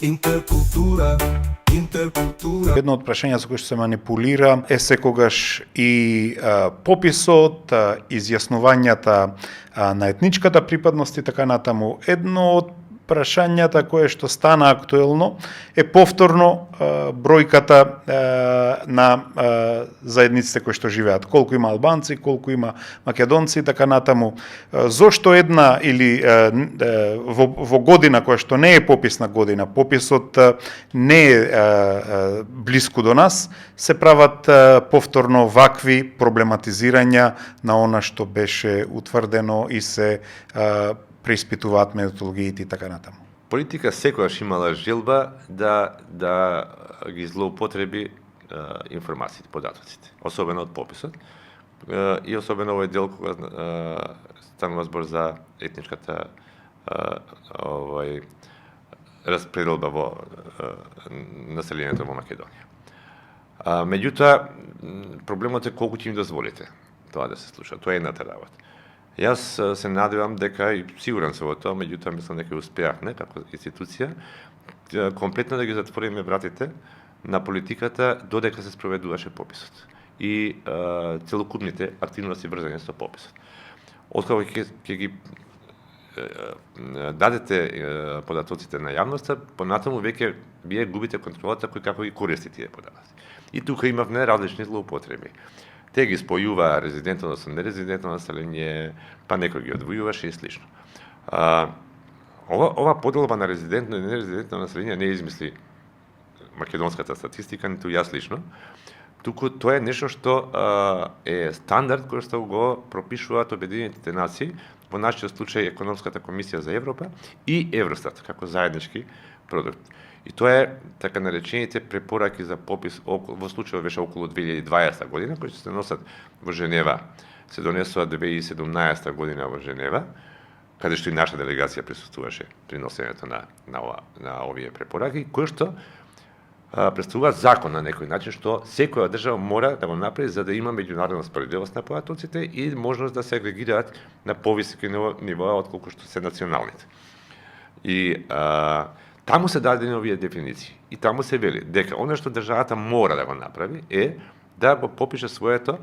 Интеркултура. Едно од прашања со кои што се манипулира е секогаш и пописот, изјаснувањата на етничката припадност и така натаму. Едно од прашањата кое што стана актуелно е повторно бројката на заедниците кои што живеат. Колку има албанци, колку има македонци и така натаму. Зошто една или во година која што не е пописна година, пописот не е блиску до нас, се прават повторно вакви проблематизирања на она што беше утврдено и се преиспитуваат методологиите и така натаму. Политика секогаш имала желба да ги злоупотреби информациите, податоците, особено од пописот и особено овој дел кога станува збор за етничката распределба во населението во Македонија. Меѓутоа, проблемот е колку ќе им дозволите тоа да се случи. Тоа е едната работа. Јас се надевам дека, и сигурен сум во тоа, меѓутоа мислам дека успеавме како институција, комплетно да ги затвориме вратите на политиката додека се спроведуваше пописот и целокупните активности врзани со пописот. Откако ќе ги дадете податоците на јавноста, понатаму веќе вие губите контролата кој како ги користи тие податоци. И тука имавме различни злоупотреби. Те ги спојува резидентно со нерезидентно население, па некој ги одвојуваше и слично. Ова поделба на резидентно и нерезидентно население не измисли македонската статистика, ниту јас лично, туку тоа е нешто што е стандард кој што го пропишуваат Обединетите нации, во нашиот случај Економската комисија за Европа и Евростат како заеднички продукт. И тоа е така наречените препораки за попис, во случајот беше околу 2020 година, кои се носат во Женева, се донесува 2017 година во Женева, каде што и наша делегација присуствуваше при носењето на овие препораки, кои што представуваат закон на некој начин, што секоја држава мора да го направи за да има меѓународна споредливост на податоците и можност да се агрегираат на повисоки нивоа отколку што се националните. И таму се дадени овие дефиниции. И таму се вели дека оно што државата мора да го направи е да го попише своето,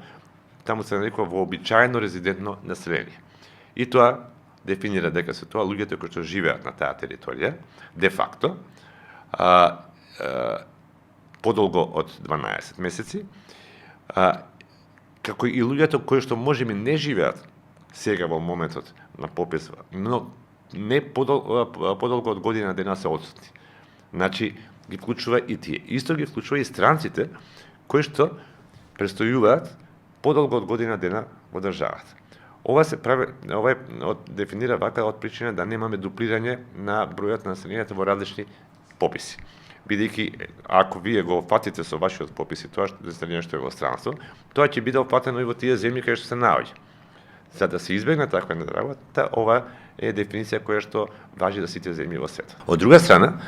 таму се нарекува вообичаено резидентно население. И тоа дефинира дека се тоа луѓето кои што живеат на таа територија, де факто, подолго од 12 месеци, како и луѓето кои што можеби не живеат сега во моментот на попис, но не подолго од година дена се отсутни. Значи, ги вклучува и тие. Исто ги вклучува и странците кои што престојуваат подолго од година дена во државата. Ова се прави, дефинира вака од причина да немаме дуплирање на бројот на населението во различни пописи. Бидејќи, ако вие го опфатите со вашиот попис и тоа население што е во странство, тоа ќе биде опфатено и во тие земји каде што се наоѓа. За да се избегне таква неработа, ова е дефиниција која што важи за сите земји во светот. Од друга страна,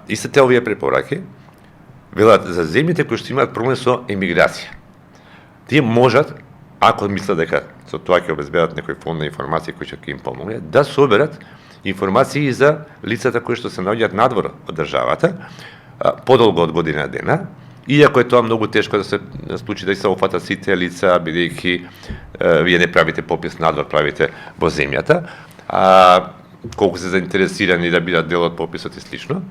истите овие препораки велат за земјите кои што имаат проблем со емиграција. Тие можат, ако мислат дека со тоа ќе обезбедат некој фонд на информации кои ќе им помогне, да соберат информации за лицата кои што се наоѓаат надвор од државата, подолго од година дена, иако е тоа многу тешко да се случи да се опфатат сите лица, бидејќи вие не правите попис надвор, правите во земјата, колку се заинтересирани да бидат дел од пописот и слично.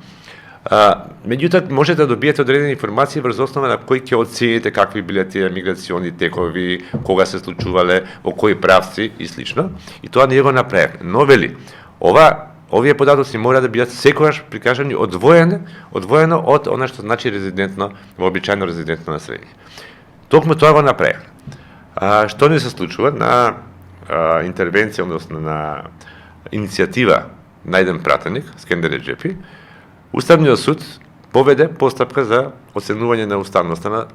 Меѓутоа, можете да добиете одредени информации врз основа на кои ќе оцените какви биле тие миграциони текови, кога се случувале, во кои правци и слично. И тоа ние го направивме. Но вели, овие податоци мора да бидат секогаш прикажани одвоено од она што значи резидентно, вообичаено резидентно население. Токму тоа го направивме. Што не се случува на интервенција, односно на иницијатива на еден пратеник, Скендер Реджепи, Уставниот суд поведе постапка за оценување на уставноста на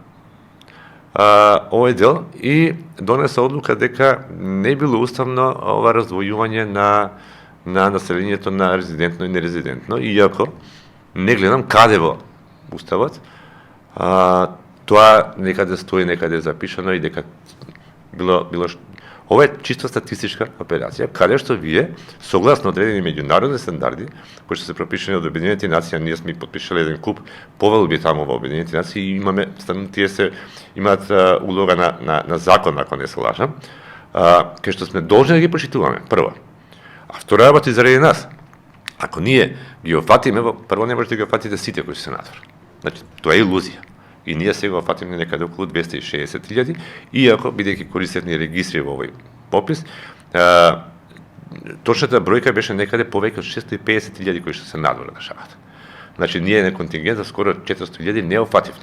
овој дел и донесе одлука дека не било уставно ова раздвојување на населението на резидентно и нерезидентно, иако не гледам каде во уставот тоа некаде стои, некаде запишано и дека било Ова е чисто статистичка операција, каде што вие, согласно одредени меѓународни стандарди, кои што се пропишани од Обединените нации, ние сме подпишале еден клуб повелби таму во Обединените нации и имаме тие се имаат улога на закон, ако не се лажам, кај што сме должни да ги почитуваме, прво. А втора работа и заради нас. Ако ние ги офатиме, прво не можете да ги офатите сите кои се надвор. Значи, тоа е илузија. И ние сега офатиме некаде околу 260.000, иако, бидејќи користевни регистри во овој попис, точната бројка беше некаде повеќе од 650.000 кои што се надвор на државата. Значи, ние на контингент за скоро 400.000 не офативме.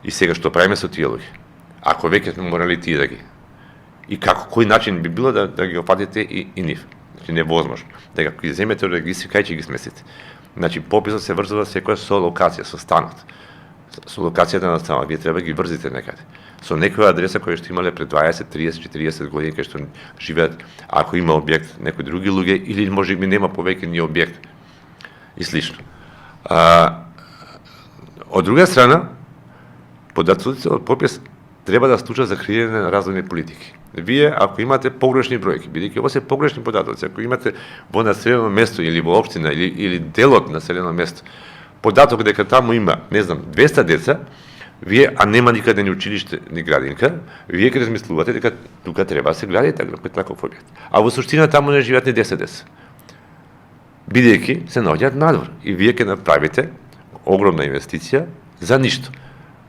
И сега што правиме со тие луѓе? Ако веќе сме морали тие да ги. И кој начин би било да ги офатите и нив? Значи, невозможно. Дека ако ги земете од регистри, кај ќе ги сместите? Значи, пописот се врзува секоја со локација, со станот. Со локацијата на станот, вие треба да ги врзите некаде. Со некоја адреса која што имале пред 20, 30, 40 години, кај што живеат, ако има објект, некои други луѓе, или може би нема повеќе ни објект. И слично. Од друга страна, податоците од попис треба да служат за креирање на разумни политики. Вие, ако имате погрешни бројки, бидејќи ова се погрешни податоци, ако имате во населено место или во општина или делот населено место, податок дека таму има, не знам, 200 деца, вие, а нема никаде ни училиште, ни градинка, вие ќе размислувате дека тука треба да се гради таков објект. А во суштина таму не живеат ни 10 деца. Бидејќи се наоѓаат надвор и вие ќе направите огромна инвестиција за ништо,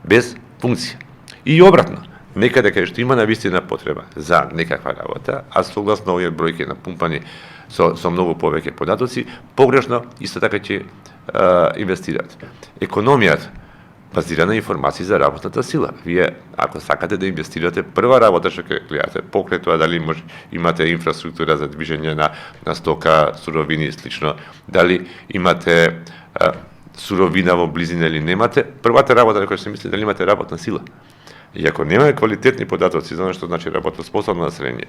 без функција. И обратно, некаде кај што има навистина потреба за некаква работа, а согласно овие бројки напумпани со многу повеќе податоци, погрешно исто така ќе инвестираат. Економијата базира на информации за работната сила. Вие, ако сакате да инвестирате, прва работа што ќе гледате, покрај тоа дали имате инфраструктура за движење на стока, суровини и слично, дали имате суровина во близина или немате, првата работа на која се мисли дали имате работна сила. И ако немаме квалитетни податоци за што значи работоспособно население,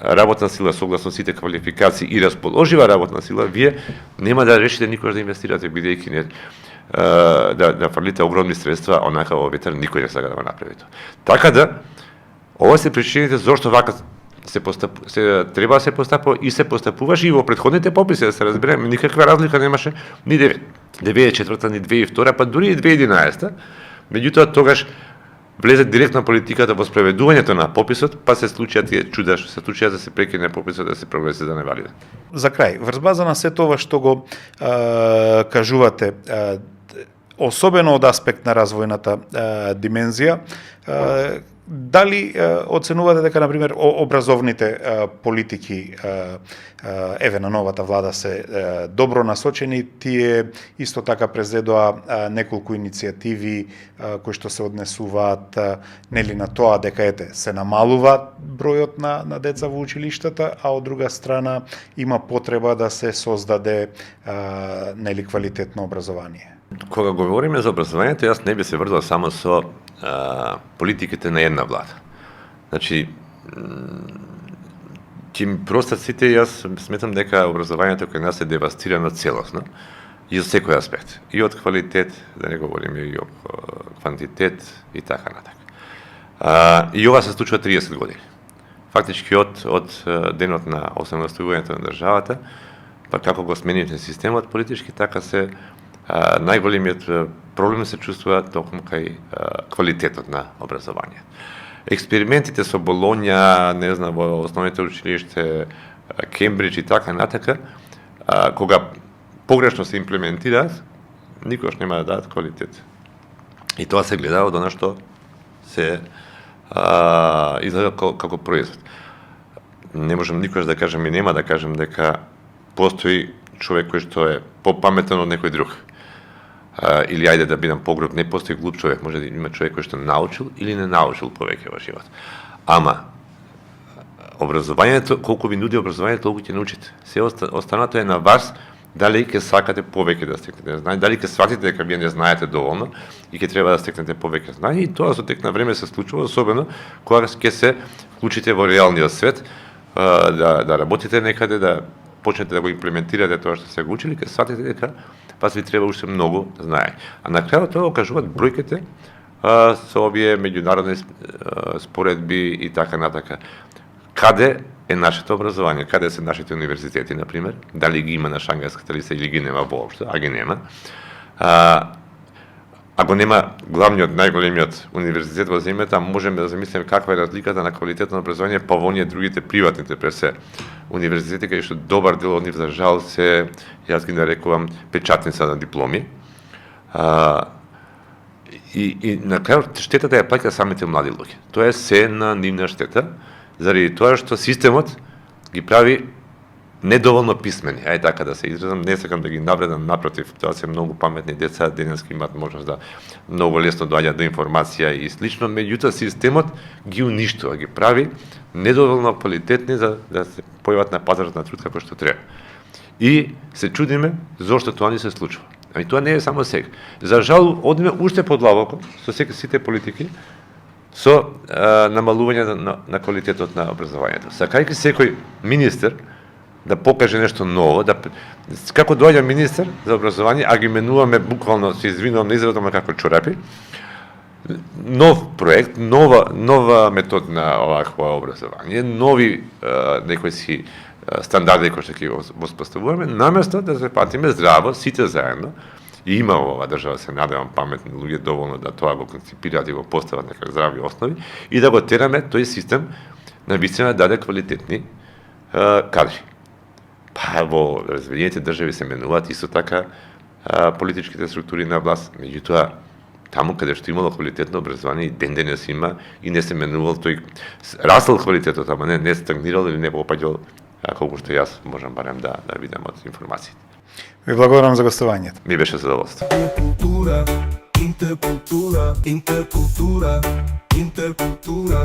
работна сила согласно сите квалификации и расположива работна сила, вие нема да решите никош да инвестирате, бидејќи не да фрлите огромни средства онака во ветер, никој не сака да го направи тоа. Така да, ова се причините зошто вака треба да се постапува и се постапуваше и во претходните пописи, да се разбереме, никаква разлика немаше ни 2004 ни 2002, па дури и 2011. Меѓутоа тогаш влезе директно политиката во спроведувањето на пописот, па се случија тие чуда што се случија да се прекине пописот, да се прогласи за невалиден. За крај, врз база на сето ова што го кажувате, особено од аспект на развојната димензија, дали оценувате дека, например, образовните политики еве на новата влада се добро насочени, тие исто така презедоа неколку иницијативи кои што се однесуваат нели на тоа дека се намалува бројот на деца во училиштата, а од друга страна има потреба да се создаде нели квалитетно образование. Кога говориме за образованието, јас не би се врзал само со политиките на една влада. Значи, ќе ми простат сите, јас сметам дека образованието кај нас е девастирано целосно и од секој аспект. И од квалитет, да не говориме и од квантитет и така натака. И ова се случува 30 години. Фактички од денот на осамостојувањето на државата, па како го смените системот политички, така се најголемиот проблем се чувствува токму кај квалитетот на образование. Експериментите со Болоња, не знам, во основните училиште, Кембридж и така натака, кога погрешно се имплементираат, никош нема да дадат квалитет. И тоа се гледа од она што се изгледа како производ. Не можам никош да кажем и нема да кажем дека постои човек кој што е попаметен од некој друг. Или ајде да бидам погруп, не постои глуп човек, може да има човек кој што научил или не научил повеќе во живот. Ама образованието, колку ви нуди образованието, толку ќе научите. Се останато е на вас дали ќе сакате повеќе да стекнете знаење, дали ќе сватите дека вие не знаете доволно и ќе треба да стекнете повеќе знаење, и тоа со тек на време се случува, особено кога ќе се вклучите во реалниот свет, да работите некаде, да почнете да го имплементирате тоа што се го учили, ќе сватите дека вас ви треба уште многу знаење. А на крајот тоа кажуваат бројките со овие меѓународни споредби и така натака. каде е нашето образование, каде се нашите универзитети, например, дали ги има на Шангайската листа или ги нема воопшто, а ги нема. Ако нема главниот, најголемиот универзитет во земјата, можеме да замислиме каква е разликата на квалитет на образование по оние другите приватните пресе универзитети, каде што добар дел од нив за жал се, јас ги нарекувам, печатница на дипломи. И на крајот штетата ја плаќа самите млади луѓе. Тоа е се на нивна штета, заради тоа што системот ги прави недоволно писмени, ај така да се изразам, не сакам да ги навредам, напротив, тоа се многу паметни деца, денески имаат можност да многу лесно доаѓаат до информација и слично, меѓутоа системот ги уништува, ги прави недоволно квалитетни за да се појават на пазарот на труд како што треба. И се чудиме зошто тоа не се случува. Ами тоа не е само сега. За жал, одиме уште подлабоко со сите политики, со намалување на квалитетот на образованието. Сакајќи секој министер да покаже нешто ново, како доаѓа министер за образование, а ги менуваме буквално, се извинувам на изразот, како чорапи, нов проект, нова метод на овакво образование, нови некои си стандарди кои што ќе воспоставуваме, наместо да се патиме здраво, сите заедно, и има во оваа држава, се надевам, паметни луѓе доволно да тоа го конципираат и го постават нека здрави основи, и да го тераме тој систем на вистина да даде квалитетни кадри. Па во развиените држави се менуваат исто така политичките структури на власт, меѓутоа таму каде што имало квалитетно образование и ден денес има и не се менувал тој расел квалитетот, ама не стагнирал или не попаѓал колку што јас можам барем да видам од информациите. Ви благодарам за гостувањето. Ми беше задоволство. Интеркултура.